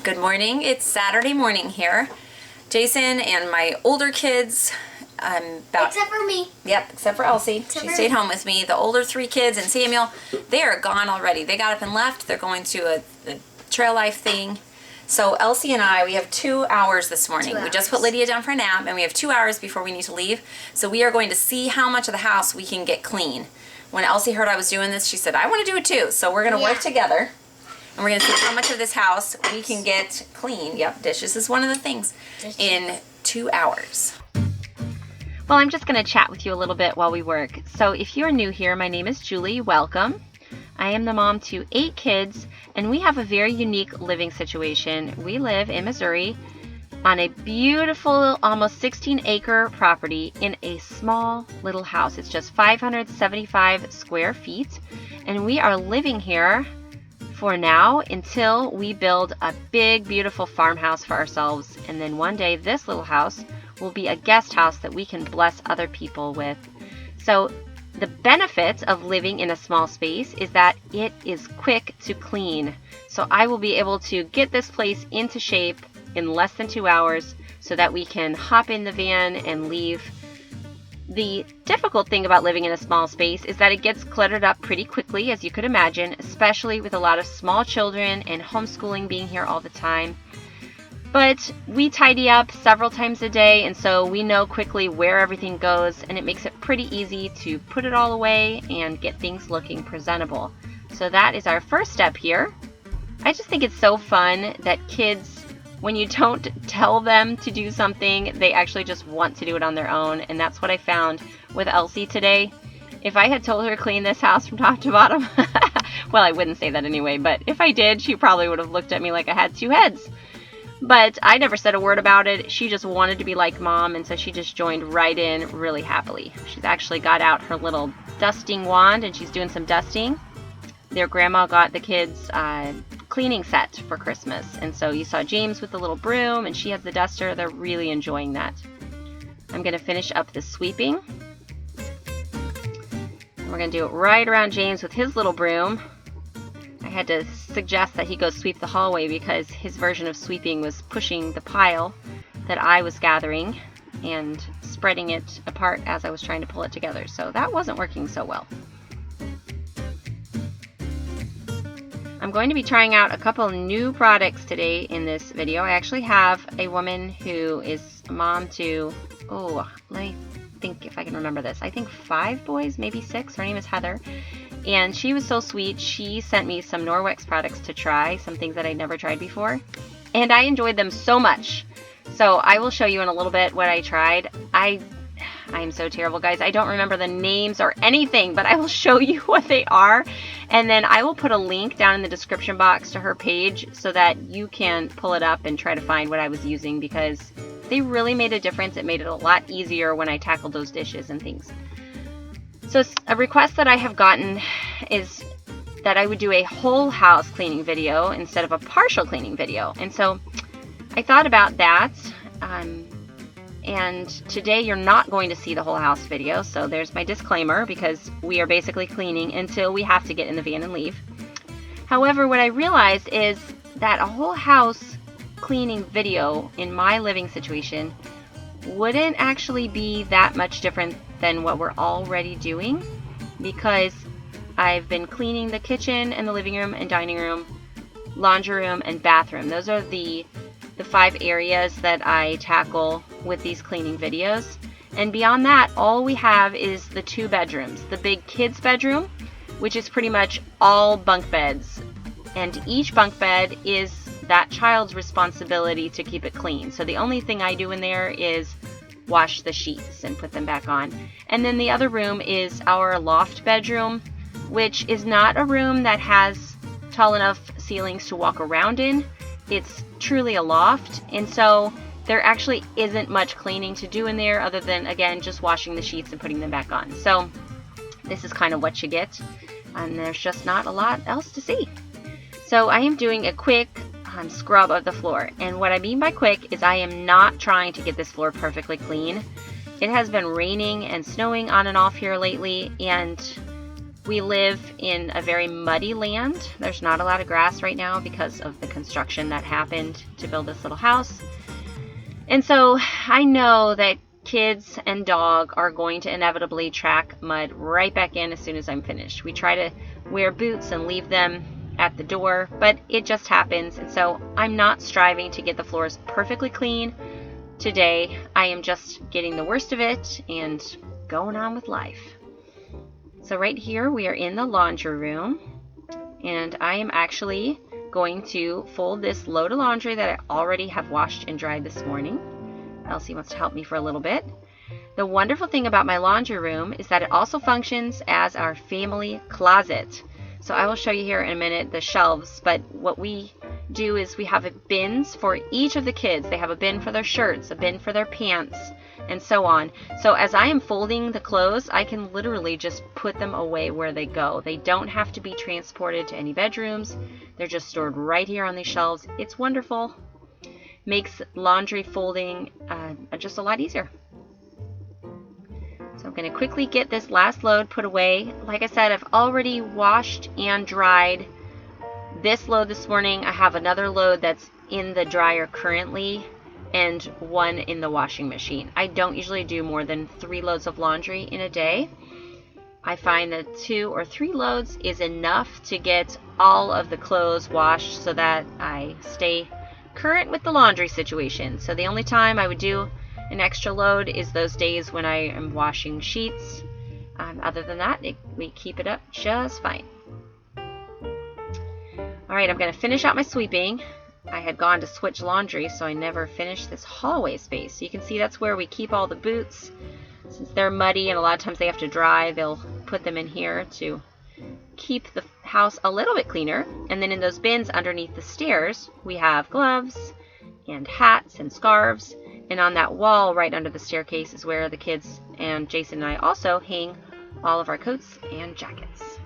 Good morning. It's Saturday morning here. Jason and my older kids, except for me. Yep, except for Elsie. She stayed home with me. The older 3 kids and Samuel, they are gone already. They got up and left. They're going to a trail life thing. So Elsie and I, we have 2 hours this morning. 2 hours. We just put Lydia down for a nap, and we have 2 hours before we need to leave. So we are going to see how much of the house we can get clean. When Elsie heard I was doing this, she said, I want to do it too. So we're going to work together. And we're going to see how much of this house we can get clean. Yep, dishes is one of the things. In 2 hours. Well, I'm just going to chat with you a little bit while we work. So if you're new here, my name is Julie. Welcome. I am the mom to 8 kids, and we have a very unique living situation. We live in Missouri on a beautiful, almost 16-acre property in a small little house. It's just 575 square feet, and we are living here for now until we build a big, beautiful farmhouse for ourselves. And then one day this little house will be a guest house that we can bless other people with. So the benefits of living in a small space is that it is quick to clean. So I will be able to get this place into shape in less than 2 hours so that we can hop in the van and leave. The difficult thing about living in a small space is that it gets cluttered up pretty quickly, as you could imagine, especially with a lot of small children and homeschooling being here all the time. But we tidy up several times a day, and so we know quickly where everything goes, and it makes it pretty easy to put it all away and get things looking presentable. So that is our first step here. I just think it's so fun that kids, when you don't tell them to do something, they actually just want to do it on their own. And that's what I found with Elsie today. If I had told her to clean this house from top to bottom, well, I wouldn't say that anyway, but if I did, she probably would have looked at me like I had 2 heads. But I never said a word about it. She just wanted to be like Mom, and so she just joined right in really happily. She's actually got out her little dusting wand, and she's doing some dusting. Their grandma got the kids cleaning set for Christmas, and so you saw James with the little broom, and she has the duster. They're really enjoying that. I'm going to finish up the sweeping. We're going to do it right around James with his little broom. I had to suggest that he go sweep the hallway because his version of sweeping was pushing the pile that I was gathering and spreading it apart as I was trying to pull it together. So that wasn't working so well. I'm going to be trying out a couple new products today in this video. I actually have a woman who is a mom to, let me think if I can remember this. I think 5 boys, maybe 6. Her name is Heather. And she was so sweet. She sent me some Norwex products to try, some things that I'd never tried before. And I enjoyed them so much. So I will show you in a little bit what I tried. I'm so terrible, guys. I don't remember the names or anything, but I will show you what they are. And then I will put a link down in the description box to her page so that you can pull it up and try to find what I was using, because they really made a difference. It made it a lot easier when I tackled those dishes and things. So a request that I have gotten is that I would do a whole house cleaning video instead of a partial cleaning video. And so I thought about that. And today you're not going to see the whole house video, so there's my disclaimer, because we are basically cleaning until we have to get in the van and leave. However, what I realized is that a whole house cleaning video in my living situation wouldn't actually be that much different than what we're already doing, because I've been cleaning the kitchen and the living room and dining room, laundry room, and bathroom. Those are the 5 areas that I tackle with these cleaning videos. And beyond that, all we have is the 2 bedrooms. The big kids bedroom, which is pretty much all bunk beds. And each bunk bed is that child's responsibility to keep it clean. So the only thing I do in there is wash the sheets and put them back on. And then the other room is our loft bedroom, which is not a room that has tall enough ceilings to walk around in. It's truly a loft, and so there actually isn't much cleaning to do in there other than, again, just washing the sheets and putting them back on. So this is kind of what you get, and there's just not a lot else to see. So I am doing a quick scrub of the floor, and what I mean by quick is I am not trying to get this floor perfectly clean. It has been raining and snowing on and off here lately, and We live in a very muddy land. There's not a lot of grass right now because of the construction that happened to build this little house. And so I know that kids and dog are going to inevitably track mud right back in as soon as I'm finished. We try to wear boots and leave them at the door, but it just happens. And so I'm not striving to get the floors perfectly clean today. I am just getting the worst of it and going on with life. So right here we are in the laundry room, and I am actually going to fold this load of laundry that I already have washed and dried this morning. Elsie wants to help me for a little bit. The wonderful thing about my laundry room is that it also functions as our family closet. So I will show you here in a minute the shelves, but what we do is we have bins for each of the kids. They have a bin for their shirts, a bin for their pants, and so on. So as I am folding the clothes, I can literally just put them away where they go. They don't have to be transported to any bedrooms. They're just stored right here on these shelves. It's wonderful. Makes laundry folding just a lot easier. So I'm going to quickly get this last load put away. Like I said, I've already washed and dried this load this morning. I have another load that's in the dryer currently and one in the washing machine. I don't usually do more than 3 loads of laundry in a day. I find that 2 or 3 loads is enough to get all of the clothes washed so that I stay current with the laundry situation. So the only time I would do an extra load is those days when I am washing sheets. Other than that, we keep it up just fine. Alright, I'm going to finish out my sweeping. I had gone to switch laundry, so I never finished this hallway space. So you can see that's where we keep all the boots. Since they're muddy and a lot of times they have to dry, they'll put them in here to keep the house a little bit cleaner. And then in those bins underneath the stairs, we have gloves and hats and scarves. And on that wall right under the staircase is where the kids and Jason and I also hang all of our coats and jackets.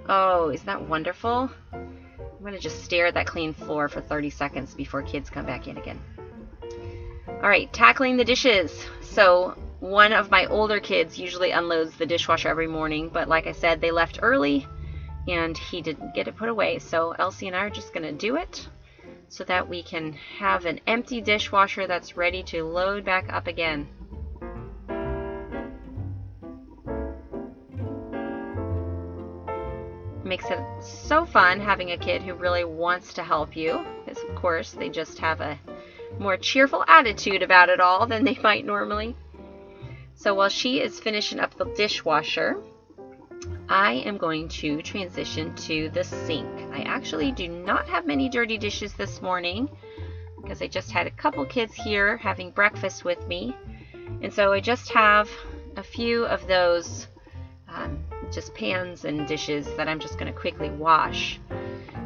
Oh, isn't that wonderful? I'm going to just stare at that clean floor for 30 seconds before kids come back in again. Alright, tackling the dishes. So one of my older kids usually unloads the dishwasher every morning, but like I said, they left early and he didn't get it put away. So Elsie and I are just going to do it so that we can have an empty dishwasher that's ready to load back up again. Makes it so fun having a kid who really wants to help you, because of course they just have a more cheerful attitude about it all than they might normally. So while she is finishing up the dishwasher, I am going to transition to the sink. I actually do not have many dirty dishes this morning because I just had a couple kids here having breakfast with me, and so I just have a few of those just pans and dishes that I'm just going to quickly wash.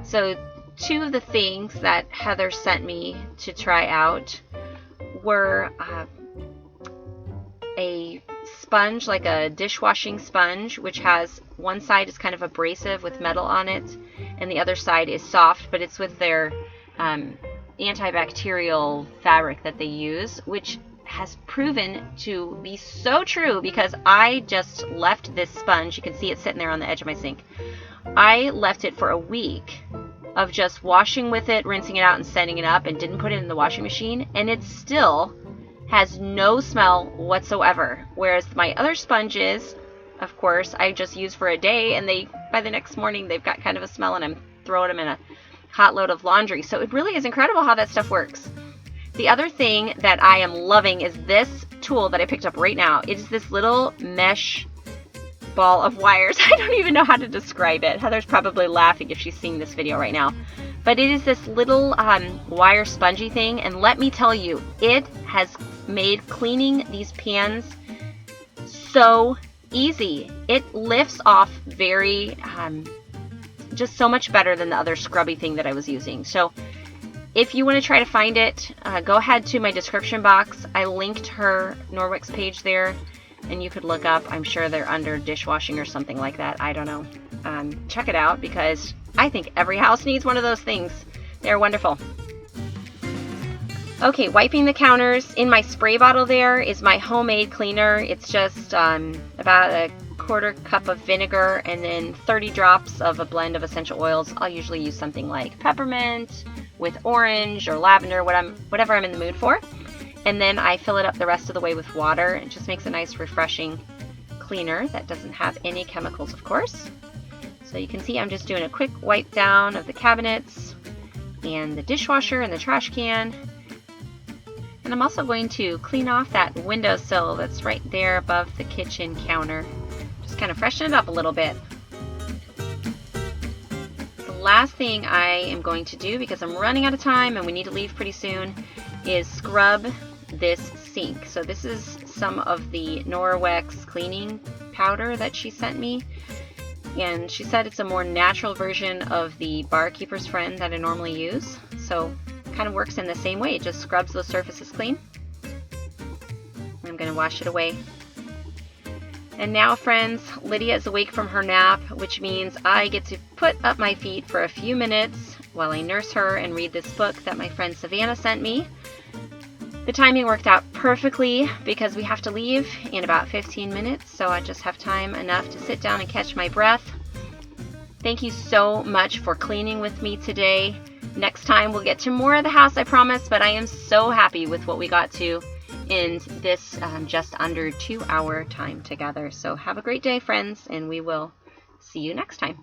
So 2 of the things that Heather sent me to try out were a sponge, like a dishwashing sponge, which has one side is kind of abrasive with metal on it and the other side is soft, but it's with their antibacterial fabric that they use, which has proven to be so true because I just left this sponge. You can see it sitting there on the edge of my sink. I left it for a week of just washing with it, rinsing it out and setting it up, and didn't put it in the washing machine, and it still has no smell whatsoever. Whereas my other sponges, of course, I just use for a day, and by the next morning they've got kind of a smell and I'm throwing them in a hot load of laundry. So it really is incredible how that stuff works. The other thing that I am loving is this tool that I picked up right now. It is this little mesh ball of wires. I don't even know how to describe it. Heather's probably laughing if she's seeing this video right now. But it is this little wire spongy thing, and let me tell you, it has made cleaning these pans so easy. It lifts off very, just so much better than the other scrubby thing that I was using. So if you want to try to find it, go ahead to my description box. I linked her Norwick's page there, and you could look up. I'm sure they're under dishwashing or something like that. I don't know. Check it out because I think every house needs one of those things. They're wonderful. Okay, wiping the counters. In my spray bottle there is my homemade cleaner. It's just about 1/4 cup of vinegar, and then 30 drops of a blend of essential oils. I'll usually use something like peppermint with orange or lavender, whatever I'm in the mood for. And then I fill it up the rest of the way with water. It just makes a nice refreshing cleaner that doesn't have any chemicals, of course. So you can see I'm just doing a quick wipe down of the cabinets and the dishwasher and the trash can. And I'm also going to clean off that windowsill that's right there above the kitchen counter. Just kind of freshen it up a little bit. The last thing I am going to do, because I'm running out of time and we need to leave pretty soon, is scrub this sink. So this is some of the Norwex cleaning powder that she sent me. And she said it's a more natural version of the Barkeeper's Friend that I normally use. So kind of works in the same way. It just scrubs those surfaces clean. I'm going to wash it away. And now, friends, Lydia is awake from her nap, which means I get to put up my feet for a few minutes while I nurse her and read this book that my friend Savannah sent me. The timing worked out perfectly because we have to leave in about 15 minutes, so I just have time enough to sit down and catch my breath. Thank you so much for cleaning with me today. Next time we'll get to more of the house, I promise, but I am so happy with what we got to in this just under 2-hour time together. So have a great day, friends, and we will see you next time.